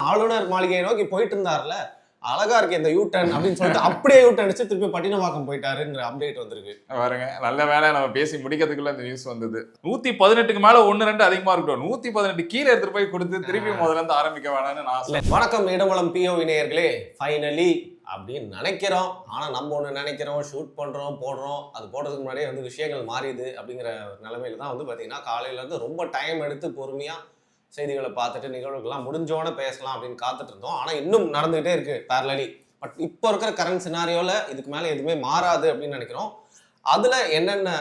ஆளுநர் மாளிகையை நோக்கி போயிட்டு இருந்தார்ல, அழகா இருக்கு இந்த யூ டர்ன் அப்படின்னு சொல்லிட்டு அப்படியே யூ டர்ன் அடிச்சு திருப்பி பட்டினப்பாக்கம் போயிட்டாருன்ற அப்டேட் வந்திருக்கு. பாருங்க, நல்ல வேலை நம்ம பேசி முடிக்கிறதுக்குள்ள இந்த நியூஸ் வந்தது. 118க்கு மேல 1-2 அதிகமா இருக்கட்டும், 118 கீழே எடுத்துட்டு போய் கொடுத்து திருப்பி முதல்ல இருந்து ஆரம்பிக்க வேணாம்னு நான் வணக்கம் இடமலம் பிஓ இணையர்களே, ஃபைனலி அப்படின்னு நினைக்கிறோம். ஆனா நம்ம ஒண்ணு நினைக்கிறோம், ஷூட் பண்றோம், போடுறோம். அது போடுறதுக்கு முன்னாடியே வந்து விஷயங்கள் மாறிடுது அப்படிங்கிற நிலைமையில தான் வந்து பாத்தீங்கன்னா காலையில இருந்து ரொம்ப டைம் எடுத்து பொறுமையா செய்திகளை பார்த்துட்டு நிகழ்வுகள்லாம் முடிஞ்சோன்னு பேசலாம் அப்படின்னு காத்துட்டு இருந்தோம். ஆனால் இன்னும் நடந்துகிட்டே இருக்கு பேரலி. பட் இப்போ இருக்கிற கரண்ட் சினாரியோவில் இதுக்கு மேலே எதுவுமே மாறாது அப்படின்னு நினைக்கிறோம். அதில் என்னென்ன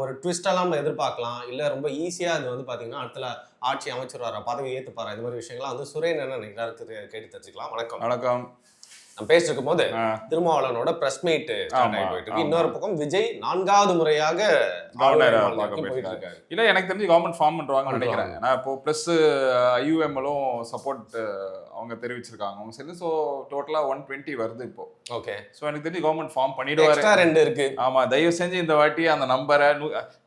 ஒரு ட்விஸ்டெல்லாம் நம்ம எதிர்பார்க்கலாம், இல்லை ரொம்ப ஈஸியாக இது வந்து பார்த்தீங்கன்னா அடுத்த ஆட்சி அமைச்சர் பதவி ஏற்றுப்பாரா, இது மாதிரி விஷயங்கள்லாம் வந்து சுரேன் என்ன நினைக்கிறாரு கேட்டு தெரிஞ்சுக்கலாம். வணக்கம். வணக்கம். நம்ம பேசிட்டு இருக்கும் போது திருமாவளவனோட பிரஸ் மீட் போயிட்டு இருக்கு. இன்னொரு பக்கம் விஜய் 4வது முறையாக இல்ல, எனக்கு தெரிஞ்சு கவர்மெண்ட் ஃபார்ம் பண்றாங்கன்னு நினைக்கிறேன். நான் இப்போ பிளஸ் ஐயூஎம்எலும் சப்போர்ட் அவங்க தெரிவிச்சிருக்காங்க அவங்க சைடு. ஸோ டோட்டலா 120 வருது இப்போ. ஓகே. ஸோ எனக்கு தெரிஞ்சு கவர்மெண்ட் ஃபார்ம் பண்ணிடுவாரு. 2 இருக்கு. ஆமா, தயவு செஞ்சு இந்த வாட்டி அந்த நம்பரை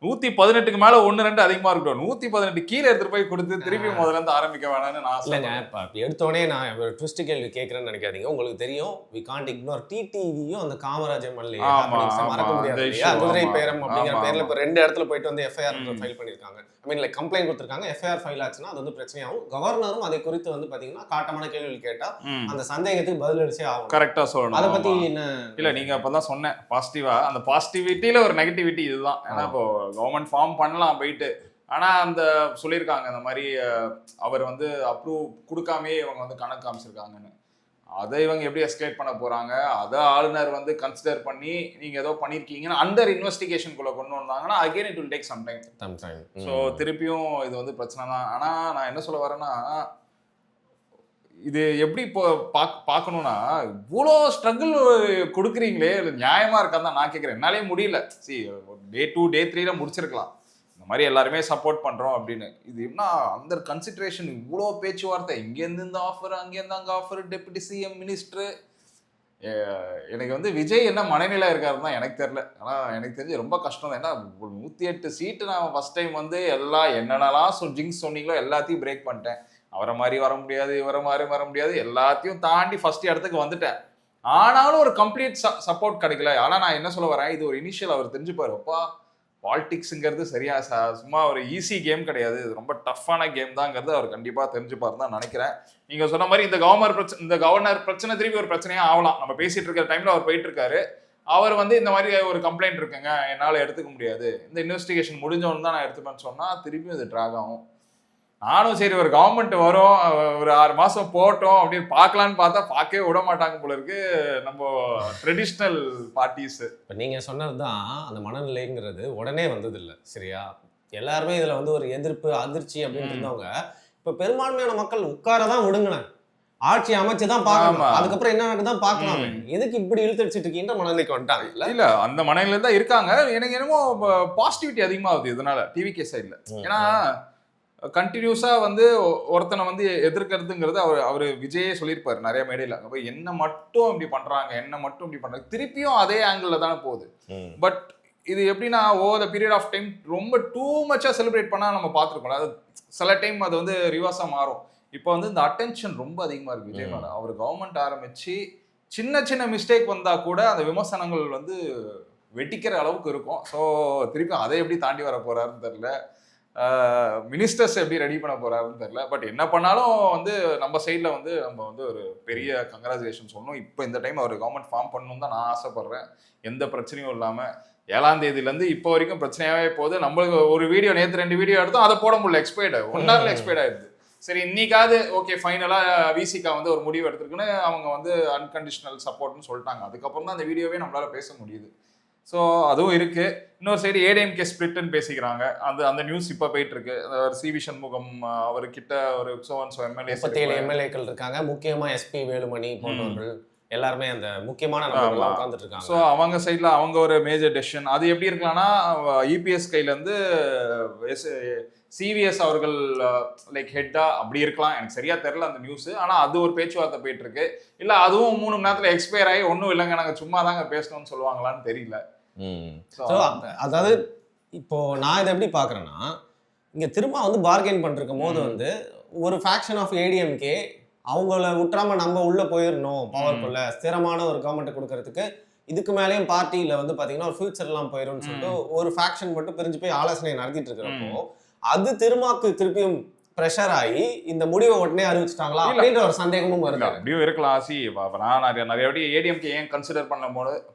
118க்கு மேல 1-2 அதிகமா இருக்கட்டும், 118 கீழே எடுத்துட்டு போய் கொடுத்து திருப்பி முதல்ல இருந்து ஆரம்பிக்க வேணாம்னு நான் இல்லைங்க. எடுத்தோடனே நான் ஒரு ட்விஸ்ட் கேள்வி கேட்கறேன்னு நினைக்காதீங்க. உங்களுக்கு தெரியும் வி காண்ட் இக்னோர் டிடிவியும் அந்த காமராஜ் எம்எல்ஏ மறக்க முடியாது. குதிரை பேரம் அப்படிங்கிற பேர்ல இப்போ 2 இடத்துல போயிட்டு வந்து எஃப்ஐஆர் ஃபைல் பண்ணிருக்காங்க. ஐ மீன் லைக் கம்ப்ளைண்ட் கொடுத்துருக்காங்க. எஃப்ஐஆர் ஃபைல் ஆச்சுன்னா அது வந்து பிரச்சனையாகும். கவர்னரும் அதை குறித்து வந்து பாத்தீங்கன்னா காட்டமான கேள்விகள் கேட்டா அந்த சந்தேகத்துக்கு பதில் அளிச்சே ஆகும். கரெக்டா சொல்லணும். அதை பத்தி என்ன இல்ல, நீங்க அப்பதான் சொன்னேன் பாசிட்டிவா. அந்த பாசிட்டிவிட்டியில ஒரு நெகட்டிவிட்டி இதுதான். ஏன்னா இப்போ கவர்மெண்ட் ஃபார்ம் பண்ணலாம் போயிட்டு, ஆனா அந்த சொல்லியிருக்காங்க இந்த மாதிரி அவர் வந்து அப்ரூவ் கொடுக்காமே இவங்க வந்து கணக்கு காமிச்சிருக்காங்கன்னு. அதை இவங்க எப்படி எஸ்கலேட் பண்ண போறாங்க, அதை ஆளுநர் வந்து கன்சிடர் பண்ணி நீங்க ஏதோ பண்ணிருக்கீங்கன்னா அண்டர் இன்வெஸ்டிகேஷனுக்குள்ள கொண்டு வந்தாங்கன்னா again it will take some time. So திருப்பியும் இது வந்து பிரச்சனை தான். ஆனா நான் என்ன சொல்ல வரேன்னா, இது எப்படி இப்போ பார்க்கணும்னா, இவ்வளோ ஸ்ட்ரகிள் கொடுக்குறீங்களே, நியாயமா இருக்கான்னு தான் நான் கேட்குறேன். என்னாலே முடியல. டே 2 டே 3 முடிச்சிருக்கலாம், இந்த மாதிரி எல்லாருமே சப்போர்ட் பண்றோம் அப்படின்னு. இது என்ன அந்த கன்சிடரேஷன், இவ்வளோ பேச்சுவார்த்தை, இங்கேருந்து இந்த ஆஃபர், அங்கேருந்து அங்கே ஆஃபர், டெபுட்டி சிஎம், மினிஸ்டர். எனக்கு வந்து விஜய் என்ன மனநிலை இருக்காருன்னு தான் எனக்கு தெரியல. ஆனால் எனக்கு தெரிஞ்சு ரொம்ப கஷ்டம் தான். ஏன்னா 108 சீட்டு நான் ஃபர்ஸ்ட் டைம் வந்து என்னென்னலாம் ஜிங்ஸ் சொன்னீங்களோ எல்லாத்தையும் பிரேக் பண்ணிட்டேன். அவரை மாதிரி வர முடியாது, இவரை மாதிரி வர முடியாது, எல்லாத்தையும் தாண்டி ஃபர்ஸ்ட் இடத்துக்கு வந்துட்டேன். ஆனாலும் ஒரு கம்ப்ளீட் சப்போர்ட் கிடைக்கல. ஆனால் நான் என்ன சொல்ல வரேன், இது ஒரு இனிஷியல். அவர் தெரிஞ்சுப்பாரு, அப்பா பாலிடிக்ஸுங்கிறது சரியா சும்மா ஒரு ஈஸி கேம் கிடையாது, இது ரொம்ப டஃப்பான கேம் தாங்கிறது அவர் கண்டிப்பாக தெரிஞ்சுப்பாரு தான் நினைக்கிறேன். நீங்கள் சொன்ன மாதிரி இந்த கவர்னர் பிரச்சனை திருப்பி ஒரு பிரச்சனையாக ஆகலாம். நம்ம பேசிட்டு இருக்கிற டைமில் அவர் போயிட்டு இருக்காரு. அவர் வந்து இந்த மாதிரி ஒரு கம்ப்ளைண்ட் இருக்குங்க, என்னால் எடுத்துக்க முடியாது, இந்த இன்வெஸ்டிகேஷன் முடிஞ்சவொன்னு தான் நான் எடுத்துப்பேன்னு சொன்னால் திருப்பியும் இது ட்ராக் ஆகும். நானும் சரி ஒரு கவர்மெண்ட் வரும், ஒரு 6 மாதம் போட்டோம் அப்படின்னு பார்க்கலான்னு பார்த்தா பார்க்கவே விட மாட்டாங்க போல இருக்கு நம்ம ட்ரெடிஷ்னல் பார்ட்டிஸ். இப்போ நீங்கள் சொன்னது தான் அந்த மனநிலைங்கிறது உடனே வந்தது இல்லை, சரியா? எல்லாருமே இதில் வந்து ஒரு எதிர்ப்பு, அதிர்ச்சி அப்படின்னு இருந்தவங்க இப்போ பெரும்பான்மையான மக்கள் உட்காரதான் விடுங்கினேன், ஆட்சி அமைச்சு தான் பார்க்கணும், அதுக்கப்புறம் என்ன நடக்குதான் பார்க்கலாம், எதுக்கு இப்படி இழுத்தடிச்சிட்டு இருக்கீன்ற மனநிலைக்கு வந்துட்டாங்க. இல்ல, அந்த மனநிலை தான் இருக்காங்க. எனக்கு என்னமோ பாசிட்டிவிட்டி அதிகமாகுது இதனால டிவிகே சைட்ல. ஏன்னா கண்டினியூஸா வந்து ஒருத்தனை வந்து எதிர்க்கிறதுங்கிறது அவர் விஜயே சொல்லியிருப்பாரு நிறைய மேடையில். அப்போ என்ன மட்டும் இப்படி பண்றாங்க, என்ன மட்டும் இப்படி பண்றாங்க, திருப்பியும் அதே ஆங்கிள் தானே போகுது. பட் இது எப்படின்னா over the period of time ரொம்ப டூ மச்சா செலிப்ரேட் பண்ணா நம்ம பார்த்துருக்கோம். அது சில டைம் அது வந்து ரிவர்ஸா மாறும். இப்போ வந்து இந்த அட்டென்ஷன் ரொம்ப அதிகமா இருக்கு விஜய் மேல. அவர் கவர்மெண்ட் ஆரம்பிச்சு சின்ன சின்ன மிஸ்டேக் வந்தா கூட அந்த விமர்சனங்கள் வந்து வெட்டிக்கிற அளவுக்கு இருக்கும். ஸோ திருப்பி அதை எப்படி தாண்டி வர போறாருன்னு தெரியல, மினிஸ்டர்ஸ் எப்படி ரெடி பண்ண போறாருன்னு தெரியல. பட் என்ன பண்ணாலும் வந்து நம்ம சைடில் வந்து நம்ம வந்து ஒரு பெரிய கங்க்ராச்சுலேஷன் சொல்லணும். இப்போ இந்த டைம் அவர் கவர்மெண்ட் ஃபார்ம் பண்ணணும் தான் நான் ஆசைப்படுறேன். எந்த பிரச்சனையும் இல்லாமல் 7ஆம் தேதியிலேருந்து இப்போ வரைக்கும் பிரச்சனையாகவே போகுது. நம்மளுக்கு ஒரு வீடியோ நேற்று 2 வீடியோ எடுத்தோம், அதை போட முடியல, எக்ஸ்பைர்டு 1 ஹவர்ல எக்ஸ்பைர்ட் ஆயிடுது. சரி, இன்னைக்காவது ஓகே ஃபைனலாக விசிகா வந்து ஒரு முடிவு எடுத்துருக்குன்னு அவங்க வந்து அன்கண்டிஷனல் சப்போர்ட்னு சொல்லிட்டாங்க. அதுக்கப்புறம் தான் அந்த வீடியோவே நம்மளால பேச முடியுது. ஸோ அதுவும் இருக்கு. இன்னொரு சைடு ஏடிஎம்கே ஸ்பிளிட்னு பேசிக்கிறாங்க. அந்த நியூஸ் இப்போ போயிட்டு இருக்கு. சிவி சண்முகம் அவர்கிட்ட ஒரு எம்எல்ஏக்கள் இருக்காங்க, முக்கியமா எஸ்பி வேலுமணி போன்றவர்கள் எல்லாருமே அந்த முக்கியமான நபர்கள்லாம் உட்கார்ந்துட்டு இருக்காங்க. ஸோ அவங்க சைடில் அவங்க ஒரு மேஜர் டெசிஷன். அது எப்படி இருக்கலாம்னா, இபிஎஸ் கையிலேருந்து சிவிஎஸ் அவர்கள் லைக் ஹெட்டா அப்படி இருக்கலாம். எனக்கு சரியா தெரியல அந்த நியூஸ். ஆனால் அது ஒரு பேச்சுவார்த்தை போயிட்டு இருக்கு. இல்லை அதுவும் 3 மணி நேரத்தில் எக்ஸ்பயர் ஆகி ஒன்றும் இல்லைங்க நாங்கள் சும்மா தாங்க பேசணும்னு சொல்லுவாங்களான்னு தெரியல. அதாவது இப்போ நான் இதை எப்படி பார்க்குறேன்னா, இங்கே திரும்ப வந்து பார்கெயின் பண்ணிருக்கும் போது வந்து ஒரு ஃபேக்ஷன் ஆஃப் ஏடிஎம்கே அவங்கள விட்டுறாம நம்ம உள்ள போயிடணும் பவர்க்குள்ள ஸ்திரமான ஒரு கவர்மெண்ட் கொடுக்கறதுக்கு. இதுக்கு மேலேயும் பார்ட்டியில வந்து பாத்தீங்கன்னா ஒரு ஃபியூச்சர்லாம் போயிரும்னு சொல்லிட்டு ஒரு ஃபேக்ஷன் மட்டும் பிரிஞ்சு போய் ஆலோசனை நடத்திட்டு இருக்கிறப்போ அது திருப்பியும் ப்ரெஷர் ஆகி இந்த முடிவை உடனே அறிவிச்சிட்டாங்களா அப்படின்ற ஒரு சந்தேகமும் வருது. அப்படியும் இருக்கலாம். நான் நிறைய வாட்டி ஏடிஎம்கே ஏன் கன்சிடர்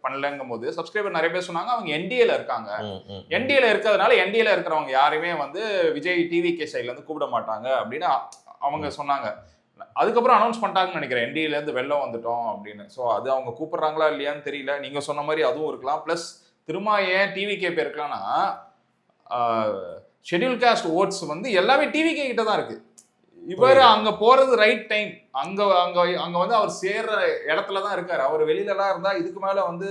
பண்ணலங்கும் போது சப்ஸ்கிரைபர் நிறைய பேர் சொன்னாங்க அவங்க என்டிஏல இருக்காங்க. என்டிஏல இருக்கிறதுனால என்டிஏல இருக்கிறவங்க யாருமே வந்து விஜய் டிவிகே சைட்ல இருந்து கூப்பிட மாட்டாங்க அப்படின்னு அவங்க சொன்னாங்க. அதுக்கப்புறம் அனௌன்ஸ் பண்ணிட்டாங்கன்னு நினைக்கிறேன், என்டிஏல இருந்து வெளில வந்துட்டோம் அப்படின்னு. ஸோ அது அவங்க கூப்பிடுறாங்களா இல்லையான்னு தெரியல. நீங்க சொன்ன மாதிரி அதுவும் இருக்கலாம். பிளஸ் திரும்ப ஏன் டிவிகே போயிருக்கலாம்னா ஷெட்யூல் காஸ்ட் ஓட்ஸ் வந்து எல்லாமே டிவிகே கிட்ட தான் இருக்கு. இவர் அங்க போறது ரைட் டைம். அங்க அங்க அங்க வந்து அவர் சேர்ற இடத்துல தான் இருக்காரு. அவர் வெளியிலலாம் இருந்தா இதுக்கு மேல வந்து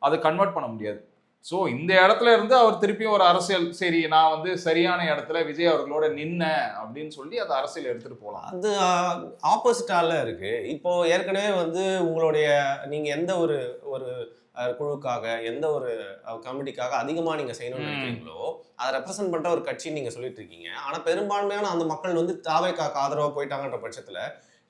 அதை கன்வெர்ட் பண்ண முடியாது. ஸோ இந்த இடத்துல இருந்து அவர் திருப்பியும் ஒரு அரசியல், சரி நான் வந்து சரியான இடத்துல விஜய் அவர்களோட நின்னேன் அப்படின்னு சொல்லி அதை அரசியல் எடுத்துட்டு போகலாம். அது ஆப்போசிட்டால இருக்கு. இப்போ ஏற்கனவே வந்து உங்களுடைய நீங்க எந்த ஒரு ஒரு குழுக்காக எந்த ஒரு கமிட்டிக்காக அதிகமாக நீங்கள் செய்யணும்னு நினைக்கிறீங்களோ அதை ரெப்ரசென்ட் பண்ணுற ஒரு கட்சின்னு நீங்கள் சொல்லிட்டு இருக்கீங்க. ஆனால் பெரும்பான்மையான அந்த மக்கள் வந்து தாவேக்காக்கு ஆதரவாக போயிட்டாங்கன்ற பட்சத்தில்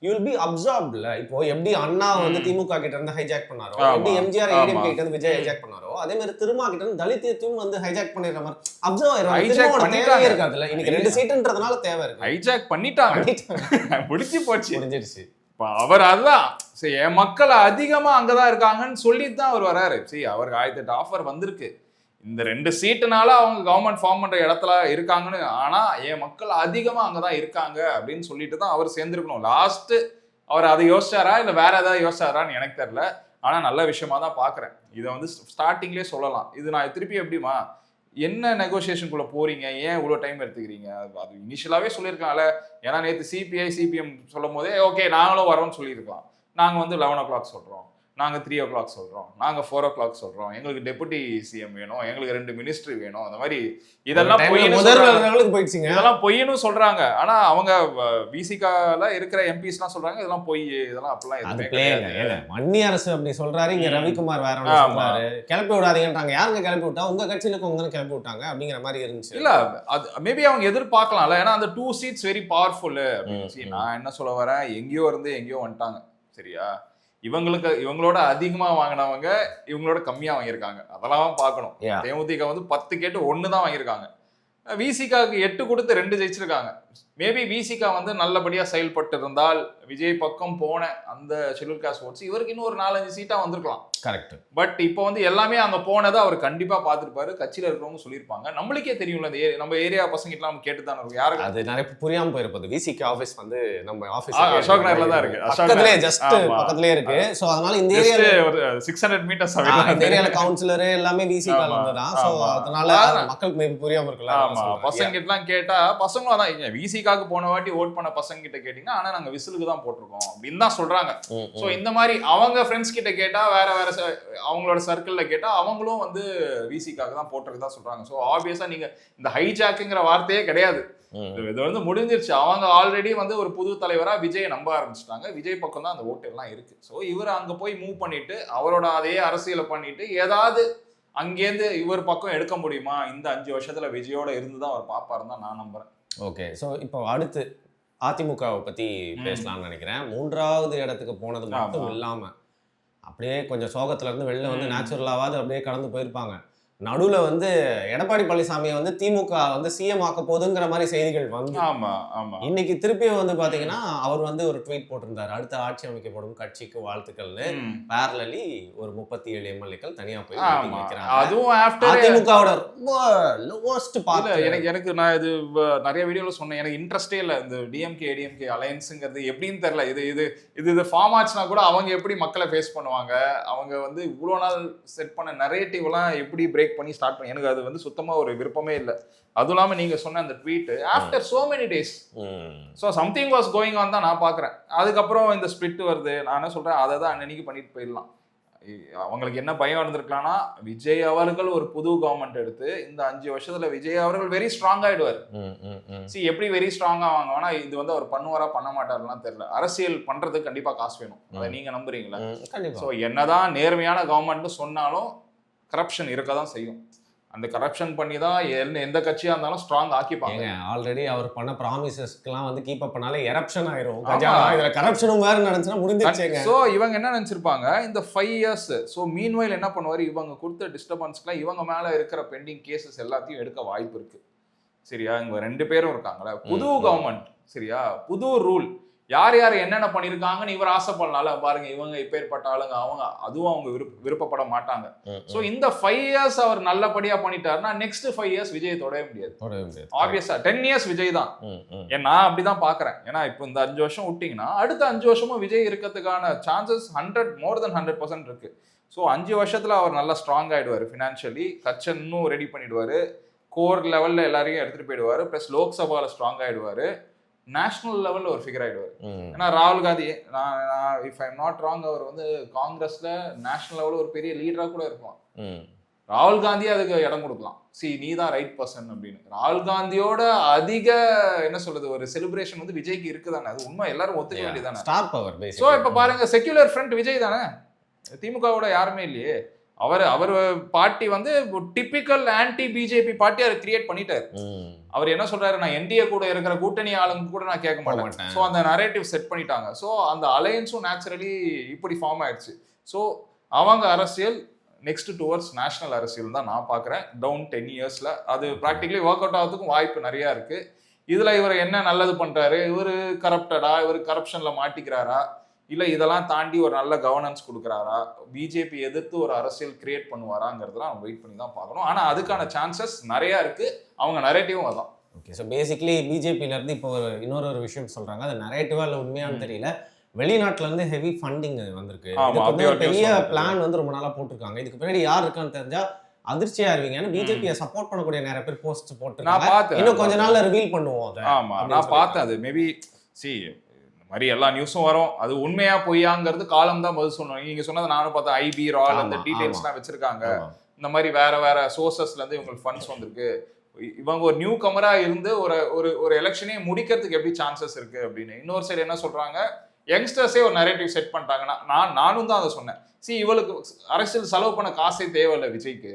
யூ வில் பி அப்சார்ப்ல. இப்போ எப்படி அண்ணா வந்து திமுக கிட்ட இருந்து ஹைஜாக் பண்ணாரோ, எப்படி எம்ஜிஆர் ஏடிஎம் கிட்ட இருந்து விஜய் ஹைஜாக் பண்ணாரோ, அதே மாதிரி திருமா கிட்ட இருந்து தலித்தையும் வந்து ஹைஜாக் பண்ணிடுற மாதிரி அப்சர்வ் ஆயிரும். இருக்காதுல்ல, இன்னைக்கு 2 சீட்டுன்றதுனால தேவை இருக்கு. ஹைஜாக் பண்ணிட்டாங்க, முடிச்சு போச்சு, முடிஞ்சிருச்சு. அவர் அதுதான் சரி என் மக்கள் அதிகமா அங்கதான் இருக்காங்கன்னு சொல்லிட்டு தான் அவர் வராரு. சரி அவருக்கு 1008 ஆஃபர் வந்திருக்கு. இந்த 2 சீட்டுனால அவங்க கவர்மெண்ட் ஃபார்ம் பண்ற இடத்துல இருக்காங்கன்னு, ஆனா என் மக்கள் அதிகமா அங்கதான் இருக்காங்க அப்படின்னு சொல்லிட்டு தான் அவர் சேர்ந்திருக்கணும். லாஸ்ட் அவர் அதை யோசிச்சாரா இல்ல வேற ஏதாவது யோசிச்சாரான்னு எனக்கு தெரியல. ஆனா நல்ல விஷயமா தான் பாக்குறேன். இதை வந்து ஸ்டார்டிங்லேயே சொல்லலாம். இது நான் திருப்பி எப்படிமா என்ன நெகோசியேஷனுக்குள்ள போறீங்க, ஏன் இவ்வளோ டைம் எடுத்துக்கிறீங்க, அது இனிஷியலாகவே சொல்லியிருக்காங்கல்ல. ஏன்னா நேற்று சிபிஐ சிபிஎம் சொல்லும் போதே ஓகே நாங்களும் வரோம்னு சொல்லியிருக்கலாம். நாங்கள் வந்து 11 o'clock சொல்கிறோம், நாங்கள் 3 o'clock சொல்கிறோம், நாங்கள் 4 o'clock சொல்கிறோம், எங்களுக்கு டெபுட்டி சிஎம் வேணும், எங்களுக்கு 2 மினிஸ்ட்ரி வேணும், அந்த மாதிரி இதெல்லாம் போயிடுச்சுங்க. இதெல்லாம் பொய்ன்னு சொல்றாங்க. ஆனா அவங்க விசிகால இருக்கிற எம்பிஸ்லாம் சொல்றாங்க இதெல்லாம் பொய், இதெல்லாம் அப்படிலாம் எதுவுமே கிடையாது. மன்னிய அரசு அப்படி சொல்றாரு, இங்க ரவிக்குமார் வேற சொல்றாரு, கிளப்பி விடாதீங்கன்றாங்க. யாருங்க கிளப்பி விட்டா? உங்க கட்சியில இருக்கவங்க கிளப்பி விட்டாங்க அப்படிங்கிற மாதிரி இருந்துச்சு. இல்ல அது மேபி அவங்க எதிர்பார்க்கலாம்ல, ஏன்னா அந்த 2 seats வெரி பவர்ஃபுல் அப்படின்னு. நான் என்ன சொல்ல வரேன், எங்கேயோ இருந்து எங்கேயோ வந்துட்டாங்க சரியா. இவங்களோட அதிகமா வாங்கினவங்க இவங்களோட கம்மியா வாங்கியிருக்காங்க, அதெல்லாம் பார்க்கணும். தேமுதிக வந்து 10 கேட்டு 1 தான் வாங்கியிருக்காங்க. விசிகாவுக்கு 8 கொடுத்து 2 ஜெயிச்சிருக்காங்க. மேபி விசிகா வந்து நல்லபடியா செயல்பட்டு இருந்தால் விஜய் பக்கம் போன அந்த ஷெட்யூல் காஸ்ட் ஓட்ஸ் இவருக்கு இன்னும் ஒரு 4-5 சீட்டா வந்திருக்கலாம். கரெக்ட். பட் இப்போ வந்து எல்லாமே அங்க போனதை அவர் கண்டிப்பா பார்த்துருப்பாரு, கட்சியில இருக்கிறவங்க சொல்லியிருப்பாங்க. நம்மளுக்கே தெரியும்ல, நம்ம ஏரியா பசங்கிட்ட நம்ம கேட்டு தானே இருக்கும். யாருக்கு அது நிறைய புரியாம போயிருப்பது. விசிகா ஆஃபீஸ் வந்து நம்ம ஆஃபீஸ் அசோக் நகர்ல தான் இருக்கு, பக்கத்துலயே ஜஸ்ட் பக்கத்துலயே இருக்கு. சோ அதனால இந்த ஏரியால ஒரு 600 மீட்டர்ஸ் இந்த ஏரியால கவுன்சிலர் எல்லாமே விசிகால இருந்து தான். சோ அதனால மக்களுக்கு மேபி புரியாம இருக்குல்ல. ஆமா, பசங்க கிட்டலாம் கேட்டா பசங்களும் அதான், இங்க விசிகாக்கு போன வாட்டி ஓட் பண்ண பசங்க கிட்ட கேட்டீங்கன்னா ஆனா நாங்க விசிலுக்கு தான் போட்டிருக்கோம் அப்படின்னு தான் சொல்றாங்க. சோ இந்த மாதிரி அவங்க ஃப்ரெண்ட்ஸ் கிட்ட கேட்டா, வேற வேற அவங்களோட சர்க்கிள்ல கேட்டா அவங்களும் வந்து விசிகாக தான் போட்டிருக்கதா சொல்றாங்க. ஸோ ஆப்வியஸா நீங்க இந்த ஹைஜாக்குங்கிற வார்த்தையே கிடையாது, இது வந்து முடிஞ்சிருச்சு. அவங்க ஆல்ரெடி வந்து ஒரு புது தலைவரா விஜய் நம்ப ஆரம்பிச்சிட்டாங்க. விஜய் பக்கம் தான் அந்த ஓட்டு எல்லாம் இருக்கு. ஸோ இவர் அங்க போய் மூவ் பண்ணிட்டு அவரோட அதே அரசியலை பண்ணிட்டு ஏதாவது அங்கேருந்து இவர் பக்கம் எடுக்க முடியுமா, இந்த 5 வருஷத்துல விஜயோட இருந்து தான் அவர் பாப்பாருன்னு தான் நான் நம்புறேன். ஓகே, ஸோ இப்போ அடுத்து அதிமுகவை பற்றி பேசலாம்னு நினைக்கிறேன். 3வது இடத்துக்கு போனது மட்டும் இல்லாமல் அப்படியே கொஞ்சம் சோகத்துல இருந்து வெளில வந்து நேச்சுரலாவது அப்படியே கடந்து போயிருப்பாங்க. நடுவுல வந்து எடப்பாடி பழனிசாமியை வந்து திமுக வந்து சிஎம் ஆக்க போதுங்கிற மாதிரி செய்திகள் வந்து இன்னைக்கு திருப்பியும் வந்து பாத்தீங்கன்னா அவர் வந்து ஒரு ட்வீட் போட்டிருந்தாரு, அடுத்த ஆட்சி அமைக்கப்படும் கட்சிக்கு வாழ்த்துக்கள்னு. பேரலி ஒரு 37 எம்எல்ஏக்கள் தனியா போய் வைக்கிறாங்க. அதுவும் அதிமுகவோட ரொம்ப லோவஸ்ட் பார்ட். எனக்கு நான் இது நிறைய வீடியோல சொன்னேன், எனக்கு இன்ட்ரெஸ்டே இல்லை இந்த டிஎம்கே ஏடிஎம்கே அலையன்ஸுங்கிறது எப்படின்னு தெரியல. இது ஃபார்ம் ஆச்சுன்னா கூட அவங்க எப்படி மக்களை ஃபேஸ் பண்ணுவாங்க, அவங்க வந்து இவ்வளோ நாள் செட் பண்ண நரேட்டிவ் எல்லாம் எப்படி பிரேக் பண்ணி ஸ்டார்ட் பண்ணி, எனக்கு அது வந்து சுத்தமா ஒரு விருப்பமே இல்லை. அதுவும் இல்லாம நீங்க சொன்ன அந்த tweet after so many days, so something was going on தான் நான் பாக்குறேன். அதுக்கப்புறம் இந்த ஸ்பிளிட் வருது, நான் என்ன சொல்றேன், அதை தான் அன்னைக்கு பண்ணிட்டு போயிடலாம். அவங்களுக்கு என்ன பயம் இருந்திருக்கலாம்னா, விஜய் அவர்கள் ஒரு புது கவர்மெண்ட் எடுத்து இந்த 5 வருஷத்துல விஜய் அவர்கள் வெரி ஸ்ட்ராங் ஆயிடுவார். எப்படி வெரி ஸ்ட்ராங்கா வாங்குவானா, இது வந்து அவர் பண்ணுவாரா பண்ண மாட்டாருலாம் தெரியல. அரசியல் பண்றதுக்கு கண்டிப்பா காசு வேணும், அதை நீங்க நம்புறீங்களா? ஸோ என்னதான் நேர்மையான கவர்மெண்ட் சொன்னாலும் கரப்ஷன் இருக்க தான் செய்யும். அந்த கரப்ஷன் பண்ணி தான் எந்த கட்சியா இருந்தாலும் ஸ்ட்ராங் ஆக்கிப்பாங்க. ஆல்ரெடி அவர் பண்ண ப்ராமிசஸ்க்குலாம் வந்து கீப் அப் பண்ணாலே எரப்ஷன் ஆயிரும். இதுல கரப்ஷனும் வேற நடந்துச்சுன்னா முடிஞ்சிருச்சுங்க. ஸோ இவங்க என்ன நினைச்சிருப்பாங்க, இந்த 5 இயர்ஸ் ஸோ மீன்வைல் என்ன பண்ணுவாரு, இவங்க கொடுத்த டிஸ்டர்பன்ஸ்க்குலாம் இவங்க மேல இருக்கிற பெண்டிங் கேசஸ் எல்லாத்தையும் எடுக்க வாய்ப்பு இருக்கு. சரியா, இவங்க 2 பேரும் இருக்காங்களா, புது கவர்மெண்ட், சரியா, புது ரூல், யார் யார் என்னென்ன பண்ணியிருக்காங்கன்னு இவர் ஆசைப்படனால பாருங்க, இவங்க இப்பேற்பட்ட ஆளுங்க அவங்க, அதுவும் அவங்க விருப்பப்பட மாட்டாங்க. ஸோ இந்த 5 இயர்ஸ் அவர் நல்லபடியா பண்ணிட்டாருன்னா நெக்ஸ்ட் 5 இயர்ஸ் விஜய் தொடவே முடியாது. ஆப்வியஸா 10 இயர்ஸ் விஜய் தான். நான் அப்படிதான் பாக்குறேன். ஏன்னா இப்போ இந்த 5 வருஷம் விட்டீங்கன்னா அடுத்த 5 வருஷமும் விஜய் இருக்கிறதுக்கான சான்சஸ் 100% இருக்கு. ஸோ 5 வருஷத்துல அவர் நல்லா ஸ்ட்ராங் ஆயிடுவாரு. ஃபினான்ஷியலி கட்சி இன்னும் ரெடி பண்ணிடுவாரு. கோர் லெவல்ல எல்லாரையும் எடுத்துட்டு போயிடுவாரு. பிளஸ் லோக்சபால ஸ்ட்ராங் ஆயிடுவாரு. நேஷனல் லெவல்ல ஒரு ஃபிகர் ஆயிடுவாரு. ஏன்னா ராகுல் காந்தி, நான் if I am not wrong, அவர் வந்து காங்கிரஸ்ல நேஷனல் லெவல்ல ஒரு பெரிய லீடரா கூட இருக்கலாம். ராகுல் காந்தி அதுக்கு இடம் கொடுக்கலாம். நீ தான் ரைட் பர்சன் அப்படின்னு. ராகுல் காந்தியோட அதிக என்ன சொல்றது ஒரு செலிப்ரேஷன் வந்து விஜய்க்கு இருக்குதானே, அது உண்மை, எல்லாரும் ஒத்துக்க வேண்டியதானே. Star power. சோ இப்ப பாருங்க, செக்யூலர் ஃப்ரண்ட் விஜய் தானே, திமுகவோட யாருமே இல்லையே. அவர் பார்ட்டி வந்து டிபிக்கல் ஆன்டி பிஜேபி பார்ட்டி அதை கிரியேட் பண்ணிட்டாரு. அவர் என்ன சொல்றாரு, நான் என்டிஏ கூட இருக்கிற கூட்டணி ஆளுங்க கூட நான் கேட்க மாட்டேன். ஸோ அந்த நரேட்டிவ் செட் பண்ணிட்டாங்க. ஸோ அந்த அலையன்ஸும் நேச்சுரலி இப்படி ஃபார்ம் ஆயிடுச்சு. ஸோ அவங்க அரசியல் நெக்ஸ்ட் டுவர்ட்ஸ் நேஷனல் அரசியல் தான் நான் பார்க்குறேன். டவுன் 10 இயர்ஸ்ல அது ப்ராக்டிகலி ஒர்க் அவுட் ஆகிறதுக்கும் வாய்ப்பு நிறையா இருக்கு. இதுல இவர் என்ன நல்லது பண்றாரு, இவர் கரப்டடா, இவர் கரப்ஷன்ல மாட்டிக்கிறாரா, இல்ல இதெல்லாம் தாண்டி ஒரு நல்ல கவர்னன்ஸ் கொடுக்குறாரா, பிஜேபி எதிர்த்து ஒரு அரசியல் கிரியேட் பண்ணுவாராங்கிறதுலாம் அவங்க வெயிட் பண்ணி தான் பார்க்கணும். ஆனா அதுக்கான சான்சஸ் நிறைய இருக்கு. அவங்க நரேட்டிவும் அதான். ஓகே, ஸோ பேசிக்லி பிஜேபியில இருந்து இப்போ இன்னொரு விஷயம் சொல்றாங்க, அது நரேட்டிவா இல்லை உண்மையானு தெரியல, வெளிநாட்டுல இருந்து ஹெவி ஃபண்டிங் வந்திருக்கு. ஒரு பெரிய பிளான் வந்து ரொம்ப நாளா போட்டிருக்காங்க. இதுக்கு பின்னாடி யார் இருக்கான்னு தெரிஞ்சா அதிர்ச்சியா இருவீங்க. ஏன்னா பிஜேபியை சப்போர்ட் பண்ணக்கூடிய நிறைய பேர் போஸ்ட் போட்டு இன்னும் கொஞ்ச நாள்ல ரிவீல் பண்ணுவோம் அதை. ஆமா, நான் பார்த்தேன். அது மேபி மாதிரி எல்லா நியூஸும் வரும். அது உண்மையா பொய்யாங்கிறது காலம் தான் பதில் சொல்லணும். நீங்க சொன்னது நானும் பார்த்தேன். ஐபி ரால் அந்த டீடைல்ஸ்லாம் வச்சிருக்காங்க. இந்த மாதிரி வேற சோர்சஸ்ல இருந்து இவங்களுக்கு ஃபண்ட்ஸ் வந்திருக்கு. இவங்க ஒரு நியூ கமரா இருந்து ஒரு எலெக்ஷனே முடிக்கிறதுக்கு எப்படி சான்சஸ் இருக்கு அப்படின்னு. இன்னொரு சைடு என்ன சொல்றாங்க, யங்ஸ்டர்ஸே ஒரு நரேட்டிவ் செட் பண்ணிட்டாங்கன்னா, நானும் தான் அதை சொன்னேன். இவளுக்கு அரசியல் செலவு பண்ண காசே தேவையில்லை விஜய்க்கு,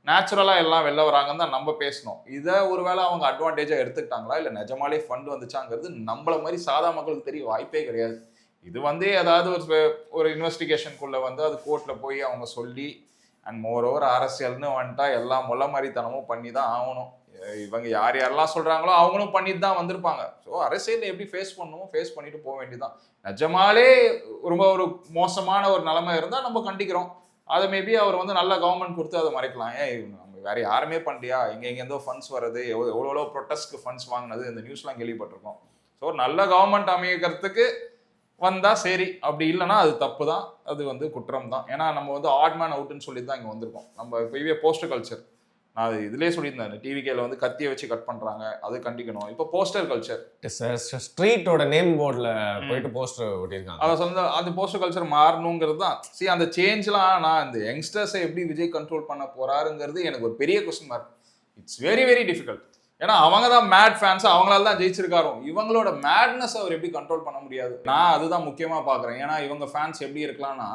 நேச்சுரலா எல்லாம் வெளில வராங்கன்னு தான் நம்ம பேசணும். இதை ஒருவேளை அவங்க அட்வான்டேஜா எடுத்துக்கிட்டாங்களா, இல்லை நிஜமாலே ஃபண்ட் வந்துச்சாங்கிறது நம்மள மாதிரி சாதா மக்களுக்கு தெரிய வாய்ப்பே கிடையாது. இது வந்து ஏதாவது ஒரு இன்வெஸ்டிகேஷனுக்குள்ள வந்து அது கோர்ட்ல போய் அவங்க சொல்லி, அண்ட் மோர் ஓவர் அரசியல்னு வந்துட்டா எல்லாம் மொல்ல மாதிரித்தனமும் பண்ணி தான் ஆகணும். இவங்க யார் யாரெல்லாம் சொல்றாங்களோ அவங்களும் பண்ணிட்டு தான் வந்திருப்பாங்க. ஸோ அரசியல் எப்படி ஃபேஸ் பண்ணுவோம், ஃபேஸ் பண்ணிட்டு போக வேண்டியதுதான். நிஜமாலே ரொம்ப ஒரு மோசமான ஒரு நிலைமை இருந்தால் நம்ம கண்டிக்கிறோம். அதை மேபி அவர் வந்து நல்ல கவர்மெண்ட் கொடுத்து அதை மறைக்கலாம். நம்ம வேற யாருமே பண்ணலையா, எங்கெந்தோ ஃபண்ட்ஸ் வருது, எவ்வளோ ப்ரொட்டஸ்ட்க்கு ஃபண்ட்ஸ் வாங்கினது, இந்த நியூஸ்லாம் கேள்விப்பட்டிருக்கோம். ஸோ நல்ல கவர்மெண்ட் அமைக்கிறதுக்கு வந்தா சரி, அப்படி இல்லைன்னா அது தப்பு தான், அது வந்து குற்றம் தான். ஏன்னா நம்ம வந்து ஆட் மேன் அவுட்னு சொல்லி தான் இங்கே வந்திருக்கோம். நம்ம இப்போவே போஸ்டர் கல்ச்சர், நான் அது இதுலேயே சொல்லியிருந்தேன், டிவிகேல வந்து கத்தியை வச்சு கட் பண்றாங்க, அது கண்டிக்கணும். இப்போ போஸ்டர் கல்ச்சர், ஸ்ட்ரீட்டோட நேம் போர்டில் போயிட்டு போஸ்டர் ஒட்டியிருக்காங்க. அதை சொந்த அந்த போஸ்டர் கல்ச்சர் மாறணுங்கிறது தான். அந்த சேஞ்ச்லாம் நான் இந்த யங்ஸ்டர்ஸை எப்படி விஜய் கண்ட்ரோல் பண்ண போறாருங்கிறது எனக்கு ஒரு பெரிய question mark. It's very very difficult. ஏன்னா அவங்க தான் மேட் ஃபேன்ஸ், அவங்களால தான் ஜெயிச்சிருக்காரோ. இவங்களோட மேட்னஸ் அவர் எப்படி கண்ட்ரோல் பண்ண முடியாது. நான் அதுதான் முக்கியமா பாக்குறேன். ஏன்னா இவங்க ஃபேன்ஸ் எப்படி இருக்கலாம்னா,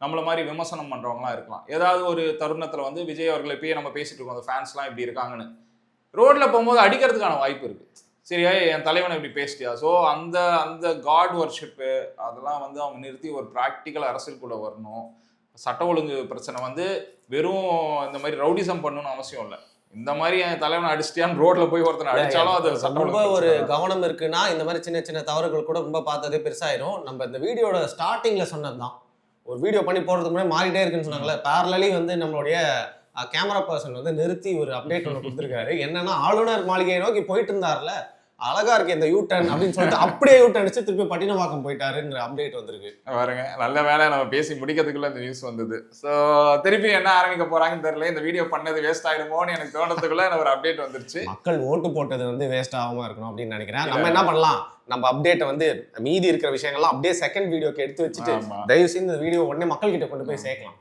நம்மள மாதிரி விமர்சனம் பண்றவங்களாம் இருக்கலாம். ஏதாவது ஒரு தருணத்துல வந்து விஜய் அவர்களை இப்பயே நம்ம பேசிட்டு இருக்கோம், அந்த ஃபேன்ஸ்லாம் இப்படி இருக்காங்கன்னு, ரோட்ல போகும்போது அடிக்கிறதுக்கான வாய்ப்பு இருக்கு. சரியா, என் தலைவனை இப்படி பேசிட்டியா. ஸோ அந்த காட் வர்ஷிப்பு அதெல்லாம் வந்து அவங்க நிறுத்தி ஒரு ப்ராக்டிக்கல் அரசியலுக்குள்ள வரணும். சட்ட ஒழுங்கு பிரச்சனை வந்து வெறும் இந்த மாதிரி ரவுடிசம் பண்ணணும்னு அவசியம் இல்லை. இந்த மாதிரி என் தலைவனை அடிச்சிட்டியான்னு ரோட்ல போய் ஒருத்தனை அடிச்சாலும் அது ரொம்ப ஒரு கவனம் இருக்குன்னா இந்த மாதிரி சின்ன சின்ன தவறுகள் கூட ரொம்ப பார்த்ததே பெருசாயிரும். நம்ம இந்த வீடியோட ஸ்டார்டிங்ல சொன்னதுதான், ஒரு வீடியோ பண்ணி போடுறதுக்கு முன்னாடி மாறிட்டே இருக்குன்னு சொன்னாங்களே, பேரலி வந்து நம்மளுடைய கேமரா பர்சன் வந்து நிறுத்தி ஒரு அப்டேட் ஒன்று கொடுத்துருக்காரு. என்னன்னா, ஆளுநர் மாளிகையை நோக்கி போயிட்டு இருந்தார்ல, அழகா இருக்கு இந்த யூ டர்ன் அப்படின்னு சொல்லிட்டு அப்படியே யூ டர்ன் அடிச்சு திருப்பி பட்டினப்பாக்கம் போயிட்டாருன்ற அப்டேட் வந்திருக்கு. பாருங்க, நல்ல வேலை நம்ம பேசி முடிக்கிறதுக்குள்ள இந்த நியூஸ் வந்தது. ஸோ திருப்பி என்ன ஆரம்பிக்க போறாங்கன்னு தெரியல. இந்த வீடியோ பண்ணது வேஸ்ட் ஆயிடுமோன்னு எனக்கு தோணுறதுக்குள்ள ஒரு அப்டேட் வந்துருச்சு. மக்கள் ஓட்டு போட்டது வந்து வேஸ்ட் ஆகாம இருக்கணும் அப்படின்னு நினைக்கிறேன். நம்ம என்ன பண்ணலாம், நம்ம அப்டேட்டை வந்து மீதி இருக்கிற விஷயங்கள்லாம் அப்படியே செகண்ட் வீடியோக்கு எடுத்து வச்சுட்டு தயவு செய்து இந்த வீடியோ உடனே மக்கள் கிட்ட கொண்டு போய் சேர்க்கலாம்.